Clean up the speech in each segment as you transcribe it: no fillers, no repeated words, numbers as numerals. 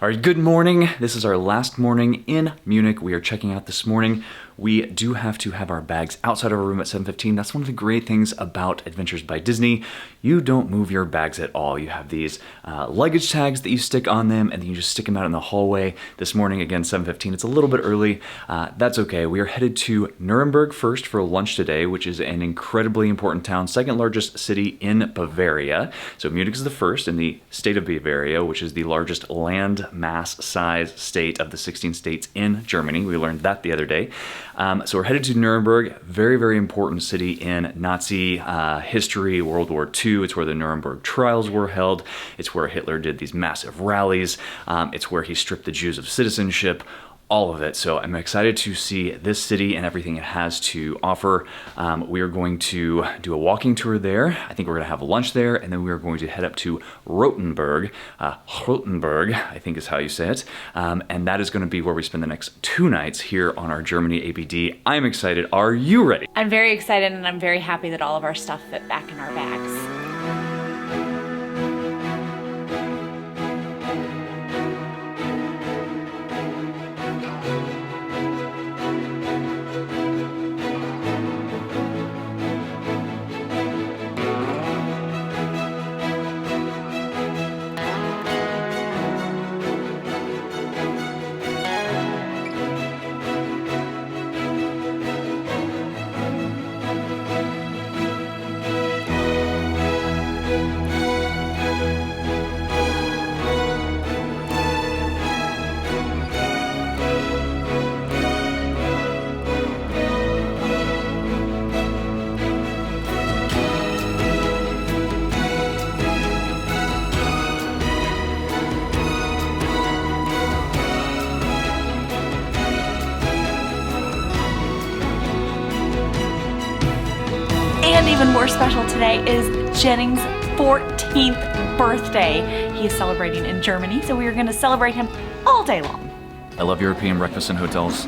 All right, good morning. This is our last morning in Munich. We are checking out this morning. We do have to have our bags outside of our room at 7:15. That's one of the great things about Adventures by Disney. You don't move your bags at all. You have these luggage tags that you stick on them, and then you just stick them out in the hallway. This morning, again, 7:15. It's a little bit early. That's okay. We are headed to Nuremberg first for lunch today, which is an incredibly important town, second largest city in Bavaria. So Munich is the first in the state of Bavaria, which is the largest land mass size state of the 16 states in Germany. We learned that the other day. So we're headed to Nuremberg, very, very important city in Nazi history, World War II. It's where the Nuremberg trials were held. It's where Hitler did these massive rallies. It's where he stripped the Jews of citizenship. All of it. So I'm excited to see this city and everything it has to offer. We are going to do a walking tour there. I think we're going to have lunch there, and then we are going to head up to Rothenburg. Rothenburg, I think is how you say it. And that is going to be where we spend the next 2 nights here on our Germany ABD. I'm excited. Are you ready? I'm very excited, and I'm very happy that all of our stuff fit back in our bags. And even more special today is Jennings' 14th birthday. He is celebrating in Germany, so we are going to celebrate him all day long. I love European breakfast in hotels.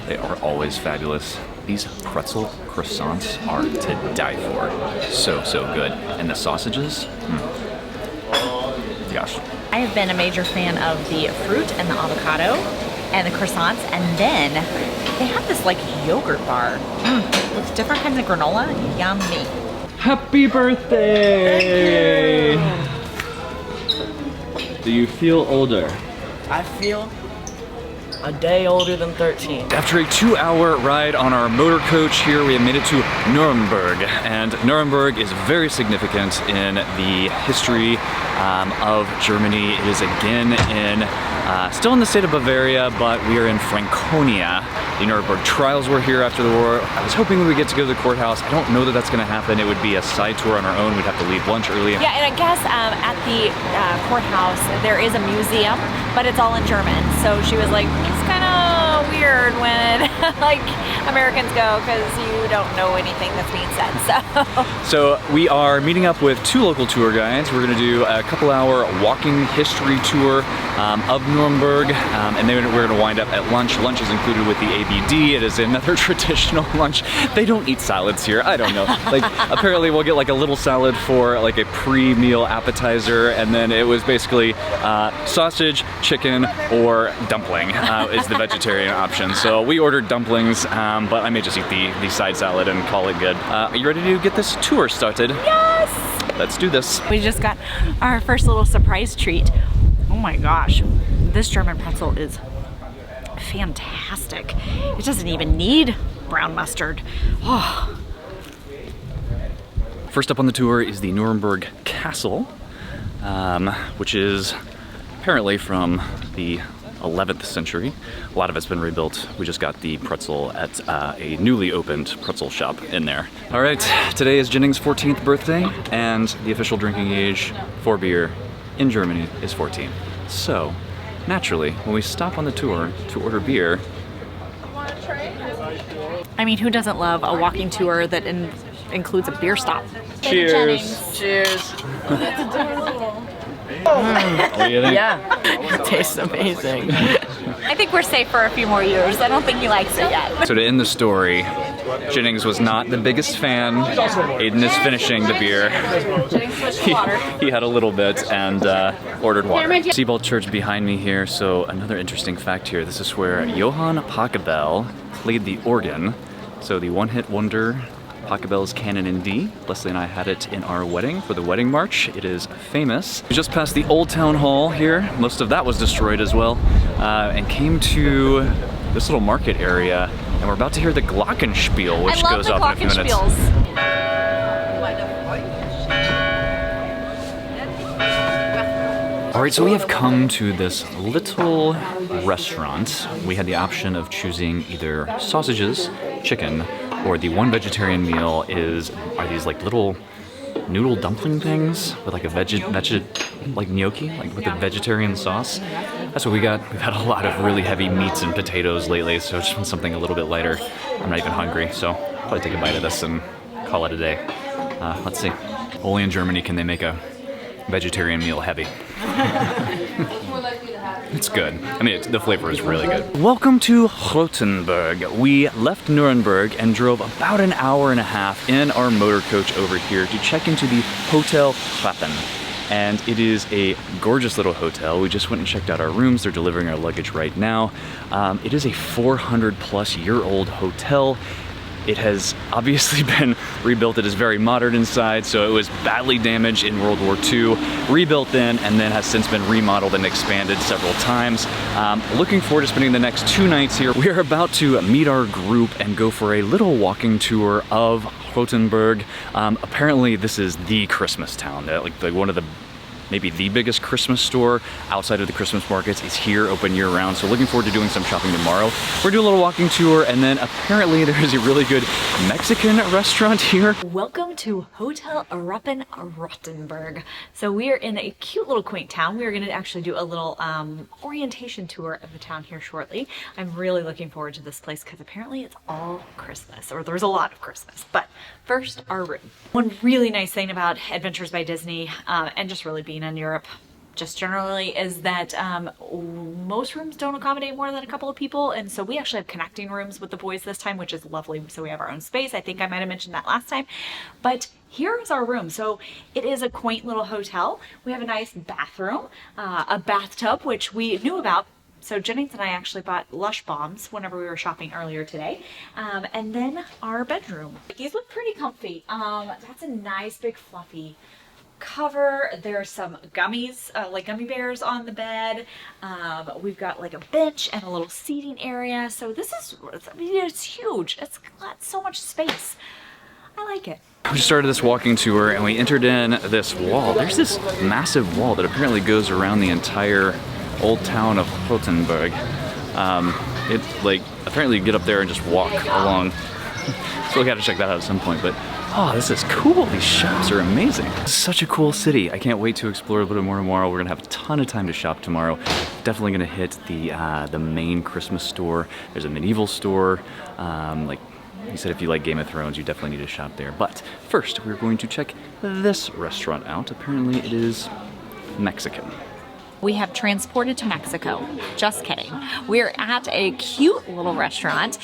They are always fabulous. These pretzel croissants are to die for. So, so good. And the sausages? Gosh. I have been a major fan of the fruit and the avocado and the croissants, and then they have this like yogurt bar with different kinds of granola. Yummy. Happy birthday! Do you feel older? I feel a day older than 13. After a 2-hour ride on our motor coach here, we have made it to Nuremberg. And Nuremberg is very significant in the history of Germany. It is again still in the state of Bavaria, but we are in Franconia. The Nuremberg trials were here after the war. I was hoping we would get to go to the courthouse. I don't know that that's going to happen. It would be a side tour on our own. We'd have to leave lunch early. Yeah, and I guess at the courthouse there is a museum, but it's all in German. So she was like, it's kind of weird when like Americans go because you don't know anything that's being said. So we are meeting up with 2 local tour guides. We're going to do a couple-hour walking history tour of Nuremberg, and then we're going to wind up at lunch. Lunch is included with the ABD. It is another traditional lunch. They don't eat salads here. I don't know. Like apparently we'll get like a little salad for like a pre-meal appetizer, and then it was basically sausage, chicken, or dumpling is the vegetarian option. So we ordered dumplings, but I may just eat the side salad and call it good. Are you ready to get this tour started? Yes! Let's do this. We just got our first little surprise treat. Oh my gosh, this German pretzel is fantastic. It doesn't even need brown mustard. Oh. First up on the tour is the Nuremberg Castle, which is apparently from the 11th century. A lot of it's been rebuilt. We just got the pretzel at a newly opened pretzel shop in there. All right, today is Jennings' 14th birthday, and the official drinking age for beer in Germany is 14. So, naturally, when we stop on the tour to order beer... I mean, who doesn't love a walking tour that includes a beer stop? Cheers! Cheers. What do you think? Yeah, it tastes amazing. I think we're safe for a few more years. I don't think he likes it yet. So to end the story, Jennings was not the biggest fan. Aiden is finishing the beer. Jennings switched to water. He had a little bit and ordered water. Seabold Church behind me here, so another interesting fact here. This is where Johann Pachelbel played the organ. So the one-hit wonder, Pachelbel's Canon in D. Leslie and I had it in our wedding for the wedding march. It is famous. We just passed the Old Town Hall here. Most of that was destroyed as well. And came to this little market area. And we're about to hear the Glockenspiel, which goes off in a few minutes. All right, so we have come to this little restaurant. We had the option of choosing either sausages, chicken, or the one vegetarian meal are these like little noodle dumpling things with like a like gnocchi, like with a vegetarian sauce. That's what we got. We've had a lot of really heavy meats and potatoes lately, so just want something a little bit lighter. I'm not even hungry, so I'll probably take a bite of this and call it a day. Let's see. Only in Germany can they make a vegetarian meal heavy. It's good. I mean, the flavor is really good. Welcome to Rothenburg. We left Nuremberg and drove about an hour and a half in our motor coach over here to check into the Hotel Rappen. And it is a gorgeous little hotel. We just went and checked out our rooms. They're delivering our luggage right now. It is a 400-plus-year-old hotel. It has obviously been rebuilt. It is very modern inside, so it was badly damaged in World War II, rebuilt then, and then has since been remodeled and expanded several times. Looking forward to spending the next 2 nights here. We are about to meet our group and go for a little walking tour of Rothenburg. Apparently this is the Christmas town. Like one of the maybe the biggest Christmas store outside of the Christmas markets is here, open year-round. So looking forward to doing some shopping tomorrow. We're doing a little walking tour, and then apparently there is a really good Mexican restaurant here. Welcome to Hotel Rappen Rothenburg. So we are in a cute little quaint town. We are going to actually do a little orientation tour of the town here shortly. I'm really looking forward to this place because apparently it's all Christmas, or there's a lot of Christmas. But first, our room. One really nice thing about Adventures by Disney, and just really being in Europe just generally, is that most rooms don't accommodate more than a couple of people, and so we actually have connecting rooms with the boys this time, which is lovely. So we have our own space. I think I might have mentioned that last time, but here is our room. So it is a quaint little hotel. We have a nice bathroom, a bathtub, which we knew about. So Jennings and I actually bought Lush Bombs whenever we were shopping earlier today. And then our bedroom. These look pretty comfy. That's a nice big fluffy cover. There's some gummies, like gummy bears on the bed. We've got like a bench and a little seating area. So this is, I mean, it's huge. It's got so much space. I like it. We started this walking tour and we entered in this wall. There's this massive wall that apparently goes around the entire old town of Rothenburg. It like apparently you get up there and just walk along. So we got to check that out at some point. But oh, this is cool. These shops are amazing. It's such a cool city. I can't wait to explore a little bit more tomorrow. We're gonna have a ton of time to shop tomorrow. Definitely gonna hit the main Christmas store. There's a medieval store. Like he said, if you like Game of Thrones, you definitely need to shop there. But first, we're going to check this restaurant out. Apparently, it is Mexican. We have transported to Mexico. Just kidding. We're at a cute little restaurant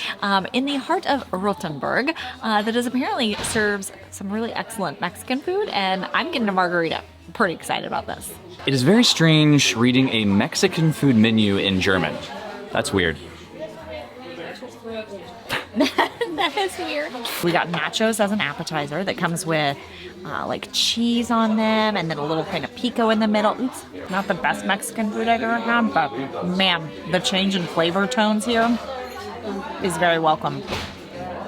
in the heart of Rothenburg that apparently serves some really excellent Mexican food, and I'm getting a margarita. I'm pretty excited about this. It is very strange reading a Mexican food menu in German. That's weird. That is weird. We got nachos as an appetizer that comes with like cheese on them and then a little kind of pico in the middle. It's not the best Mexican food I've ever had, but man, the change in flavor tones here is very welcome.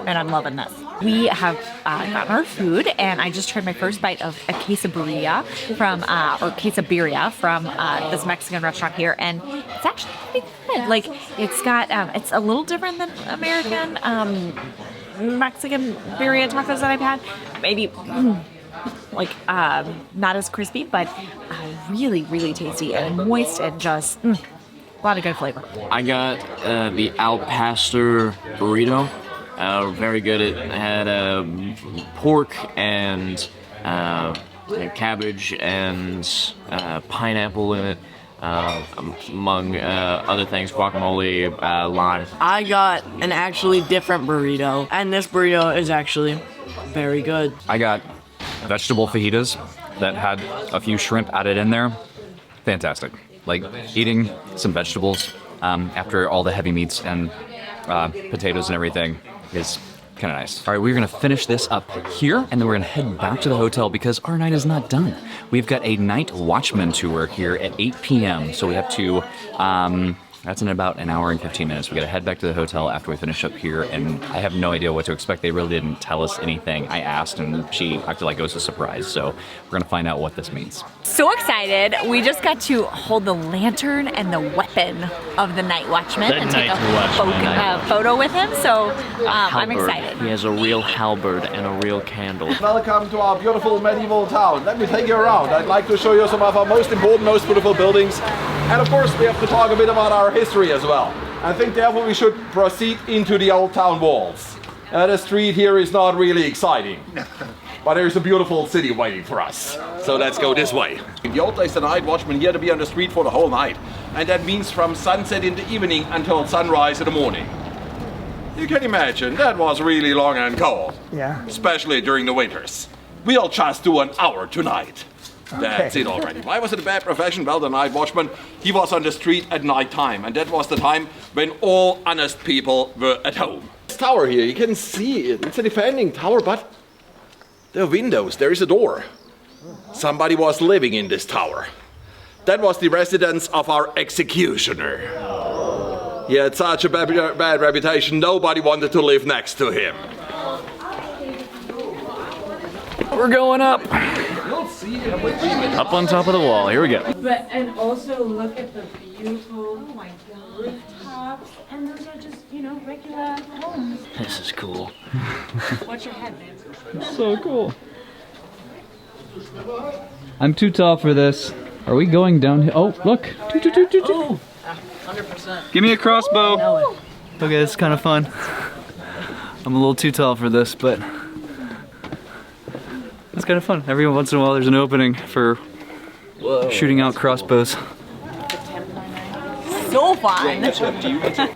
And I'm loving this. We have gotten our food, and I just tried my first bite of a quesabirria from this Mexican restaurant here, and it's actually pretty good. Like, it's got, it's a little different than American Mexican birria tacos that I've had. Maybe, not as crispy, but really, really tasty and moist and just a lot of good flavor. I got the al pastor burrito. Very good. It had pork and cabbage and pineapple in it. among other things, guacamole, lime. I got an actually different burrito, and this burrito is actually very good. I got vegetable fajitas that had a few shrimp added in there. Fantastic. Like eating some vegetables after all the heavy meats and potatoes and everything is kind of nice. All right, we're gonna finish this up here, and then we're gonna head back to the hotel because our night is not done. We've got a Night Watchman tour here at 8 p.m. So we have to, that's in about an hour and 15 minutes. We gotta head back to the hotel after we finish up here, and I have no idea what to expect. They really didn't tell us anything. I asked, and she acted like it was a surprise. So we're gonna find out what this means. So excited. We just got to hold the lantern and the weapon of the Night Watchman and take a photo with him. So I'm excited. He has a real halberd and a real candle. Welcome to our beautiful medieval town. Let me take you around. I'd like to show you some of our most important, most beautiful buildings. And of course, we have to talk a bit about our history as well. I think therefore we should proceed into the old town walls. The street here is not really exciting. But there's a beautiful city waiting for us. So let's go this way. In the old days, the night watchman here to be on the street for the whole night. And that means from sunset in the evening until sunrise in the morning. You can imagine, that was really long and cold. Yeah. Especially during the winters. We'll just do an hour tonight. That's it already. Why was it a bad profession? Well, the night watchman, he was on the street at night time. And that was the time when all honest people were at home. This tower here, you can see it. It's a defending tower, but there are windows, there is a door. Somebody was living in this tower. That was the residence of our executioner. He had such a bad reputation, nobody wanted to live next to him. We're going up. You'll see it. Up on top of the wall. Here we go. But and also look at the beautiful rooftops, and those are just, you know, regular homes. This is cool. What's your head, man? So cool. I'm too tall for this. Are we going down here? Oh, look. Oh, 100%. Give me a crossbow. Okay, it's kind of fun. I'm a little too tall for this, but it's kind of fun. Every once in a while there's an opening for shooting out crossbows. So fun.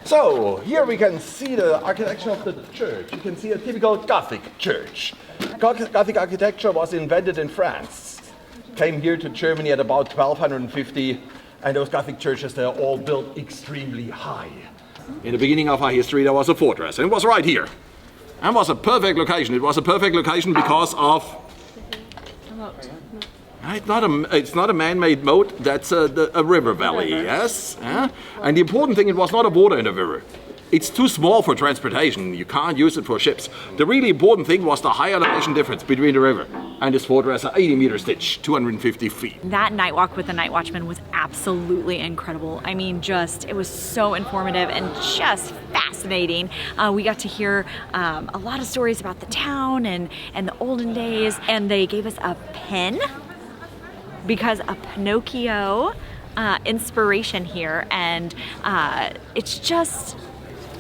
So, here we can see the architecture of the church. You can see a typical Gothic church. Gothic architecture was invented in France. Came here to Germany at about 1250, and those Gothic churches, they're all built extremely high. In the beginning of our history, there was a fortress, and it was right here. And it was a perfect location. It was a perfect location because of... It's not a man-made moat, that's a river valley, yes? And the important thing, it was not a water in the river. It's too small for transportation, you can't use it for ships. The really important thing was the high elevation difference between the river and this fortress, an 80-meter ditch, 250 feet. That night walk with the Night Watchman was absolutely incredible. I mean, it was so informative and just fascinating. We got to hear a lot of stories about the town and the olden days, and they gave us a pen because a Pinocchio inspiration here, and it's just,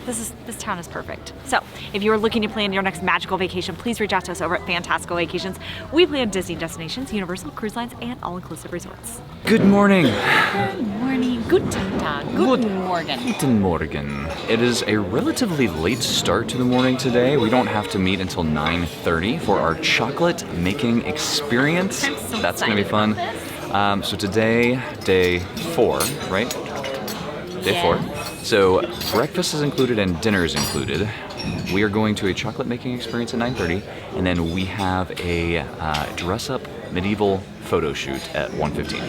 this town is perfect. So if you're looking to plan your next magical vacation, please reach out to us over at Fantastical Vacations. We plan Disney destinations, Universal cruise lines, and all-inclusive resorts. Good morning. Good morning. Guten Tag. Guten Morgen. Guten Morgen. It is a relatively late start to the morning today. We don't have to meet until 9:30 for our chocolate making experience. I'm so That's going to be fun. So today, day 4, right? Day 4. So breakfast is included and dinner is included. We are going to a chocolate making experience at 9:30, and then we have a dress-up medieval photo shoot at 1:15.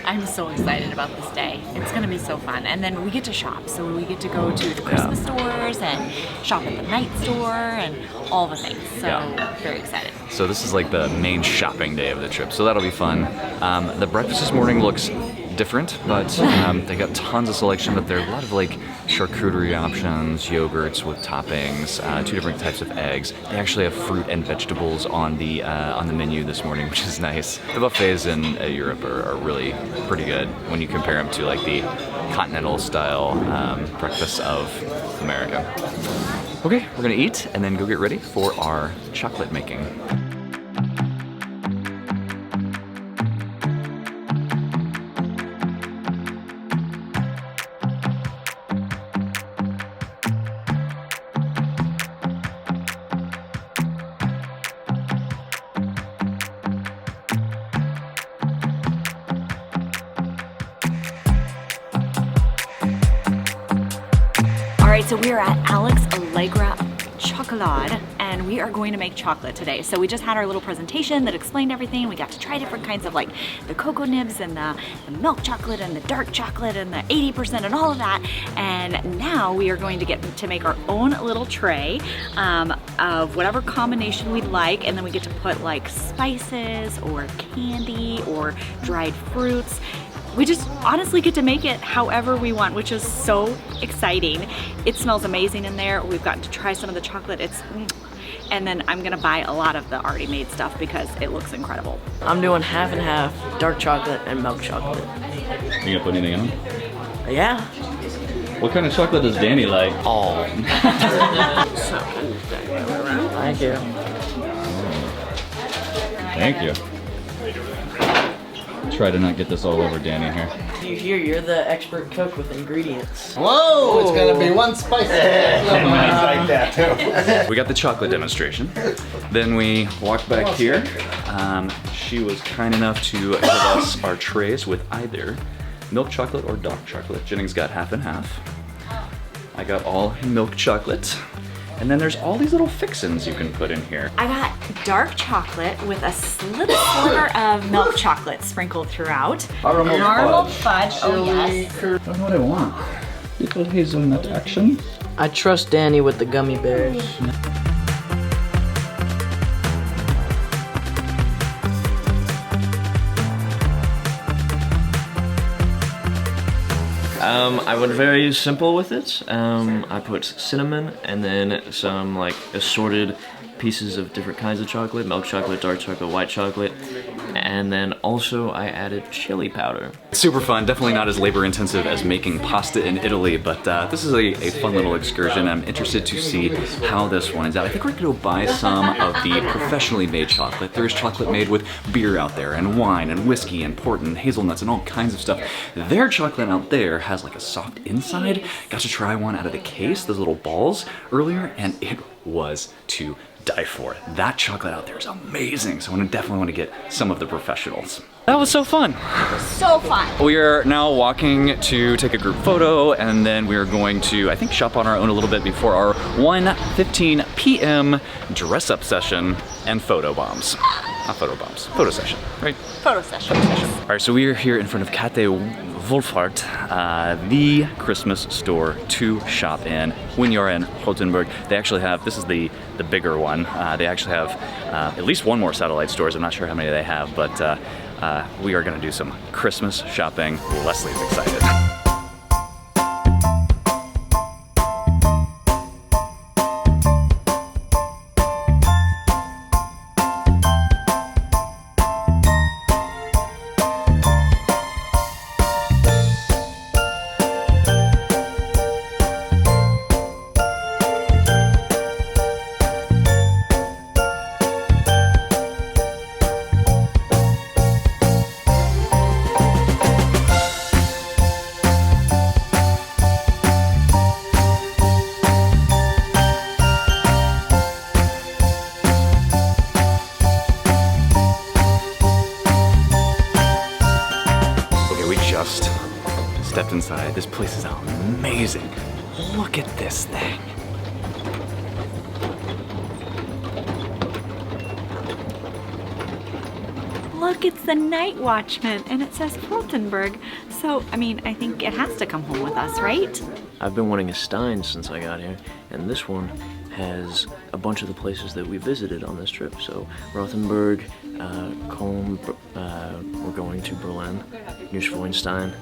I'm so excited about this day. It's gonna be so fun. And then we get to shop. So we get to go to the Christmas stores and shop at the night store and all the things. So very excited. So this is like the main shopping day of the trip. So that'll be fun. The breakfast this morning looks different, but they got tons of selection, but there are a lot of like charcuterie options, yogurts with toppings, 2 different types of eggs. They actually have fruit and vegetables on the menu this morning, which is nice. The buffets in Europe are really pretty good when you compare them to like the continental style breakfasts of America. Okay, we're gonna eat and then go get ready for our chocolate making. right, so we are at Alex Allegra Chocolate, and we are going to make chocolate today. So we just had our little presentation that explained everything. We got to try different kinds of like the cocoa nibs and the milk chocolate and the dark chocolate and the 80% and all of that. And now we are going to get to make our own little tray of whatever combination we'd like, and then we get to put like spices or candy or dried fruits. We just honestly get to make it however we want, which is so exciting. It smells amazing in there. We've gotten to try some of the chocolate. And then I'm gonna buy a lot of the already made stuff because it looks incredible. I'm doing half and half, dark chocolate and milk chocolate. You gonna put anything on? Yeah. What kind of chocolate does Danny like? All. Thank you. Thank you. Try to not get this all over Danny here. You hear you're the expert cook with ingredients. Whoa, it's gonna be one spicy. Like that too. We got the chocolate demonstration. Then we walked back here. She was kind enough to give us our trays with either milk chocolate or dark chocolate. Jennings got half and half. I got all milk chocolate. And then there's all these little fixins you can put in here. I got dark chocolate with a little sliver of milk chocolate sprinkled throughout. Caramel fudge, oh yes. I don't know what I want. Little hazelnut action. I trust Danny with the gummy bears. I went very simple with it. I put cinnamon and then some like assorted pieces of different kinds of chocolate, milk chocolate, dark chocolate, white chocolate, and then also I added chili powder. Super fun, definitely not as labor intensive as making pasta in Italy, but this is a fun little excursion. I'm interested to see how this one is out. I think we're gonna go buy some of the professionally made chocolate. There's chocolate made with beer out there, and wine, and whiskey, and port, and hazelnuts, and all kinds of stuff. Their chocolate out there has like a soft inside. Got to try one out of the case, those little balls earlier, and it was to die for. That chocolate out there is amazing, so I definitely want to get some of the professionals. That was so fun. So fun. We are now walking to take a group photo, and then we are going to, I think, shop on our own a little bit before our 1:15 p.m. dress-up session and photo bombs. Not photo bombs, photo session, right? Photo session. All right, so we are here in front of Kate Wolfhard, the Christmas store to shop in when you're in Rothenburg. They actually have, this is the bigger one. They actually have at least one more satellite stores. I'm not sure how many they have, but we are gonna do some Christmas shopping. Leslie's excited. Stepped inside. This place is amazing. Look at this thing. Look, it's the Night Watchman, and it says Rothenburg. So, I mean, I think it has to come home with us, right? I've been wanting a Stein since I got here, and this one has a bunch of the places that we visited on this trip. So Rothenburg, Cologne, we're going to Berlin, Neuschwanstein,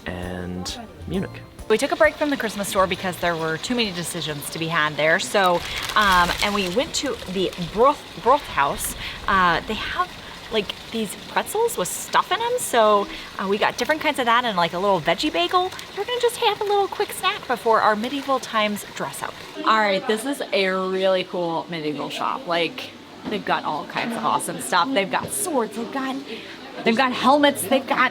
and Munich. We took a break from the Christmas store because there were too many decisions to be had there. So, and we went to the Broth house. They have like these pretzels with stuff in them. So we got different kinds of that and like a little veggie bagel. We're gonna just have a little quick snack before our medieval times dress up. All right, this is a really cool medieval shop. Like, they've got all kinds of awesome stuff. They've got swords, they've got helmets, they've got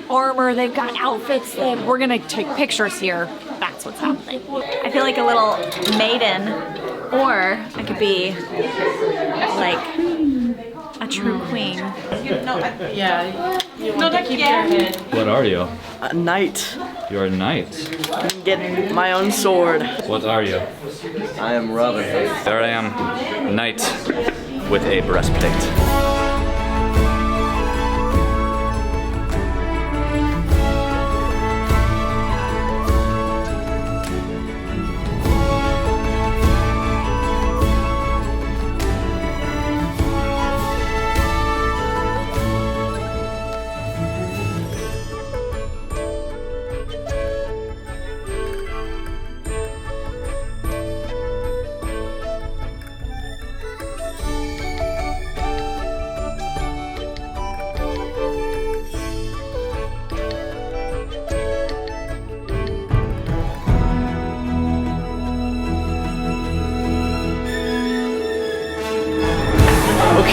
armor, they've got outfits. We're gonna take pictures here. That's what's happening. I feel like a little maiden, or I could be like a true queen. Yeah. You want to keep your head. What are you? A knight. You're a knight. I'm getting my own sword. What are you? I am Rothenburg. There I am, knight with a breastplate.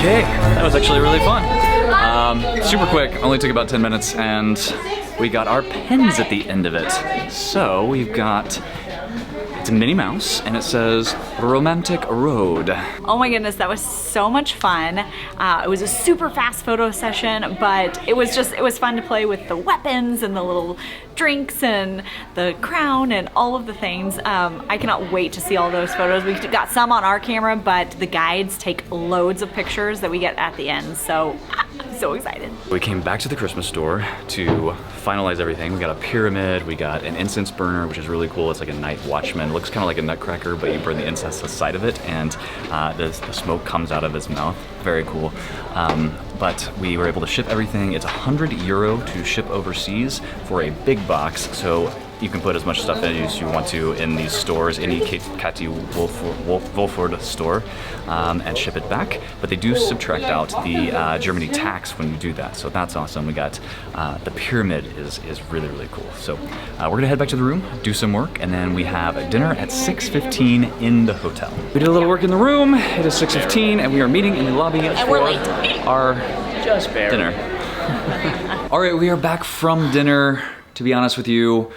Okay, that was actually really fun. Super quick, only took about 10 minutes, and we got our pens at the end of it. So we've got, it's a Minnie Mouse, and it says Romantic Road. Oh my goodness, that was so much fun. It was a super fast photo session, but it was fun to play with the weapons and the little drinks and the crown and all of the things. I cannot wait to see all those photos. We got some on our camera, but the guides take loads of pictures that we get at the end, so I'm so excited. We came back to the Christmas store to finalize everything. We got a pyramid, we got an incense burner, which is really cool. It's like a Night Watchman. It looks kind of like a nutcracker, but you burn the incense to the side of it, and the smoke comes out of his mouth. Very cool. But we were able to ship everything. It's €100 to ship overseas for a big box, so you can put as much stuff in as you want to in these stores, any Cathy Wolford store, and ship it back. But they do subtract out the Germany tax when you do that, so that's awesome. We got the pyramid is really, really cool. So we're gonna head back to the room, do some work, and then we have dinner at 6:15 in the hotel. We did a little work in the room. It is 6:15, and we are meeting in the lobby for our dinner. All right, we are back from dinner. To be honest with you,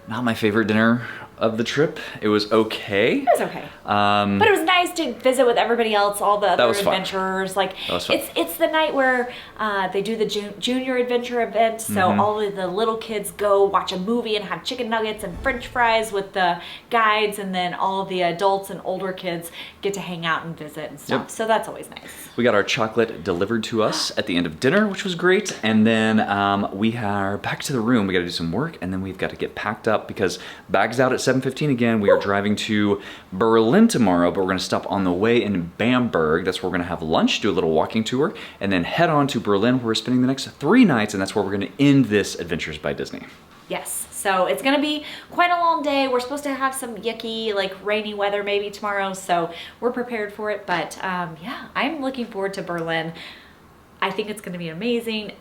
not my favorite dinner of the trip. It was okay. It was okay. But it was nice to visit with everybody else, all the other adventurers. Like, it's the night where they do the junior adventure event, so all of the little kids go watch a movie and have chicken nuggets and french fries with the guides, and then all of the adults and older kids get to hang out and visit and stuff. So that's always nice. We got our chocolate delivered to us at the end of dinner, which was great. And then we are back to the room. We got to do some work, and then we've got to get packed up because bags out at 7:15 again. We are driving to Berlin tomorrow, but we're going to stop on the way in Bamberg. That's where we're going to have lunch, do a little walking tour, and then head on to Berlin, where we're spending the next 3 nights, and that's where we're going to end this Adventures by Disney. Yes, so it's gonna be quite a long day. We're supposed to have some yucky, like rainy weather maybe tomorrow, so we're prepared for it. But yeah, I'm looking forward to Berlin. I think it's gonna be amazing.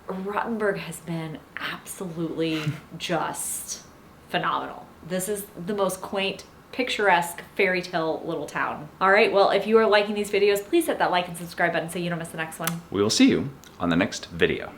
Rothenburg has been absolutely just phenomenal. This is the most quaint, picturesque fairy tale little town. All right, well, if you are liking these videos, please hit that like and subscribe button so you don't miss the next one. We will see you on the next video.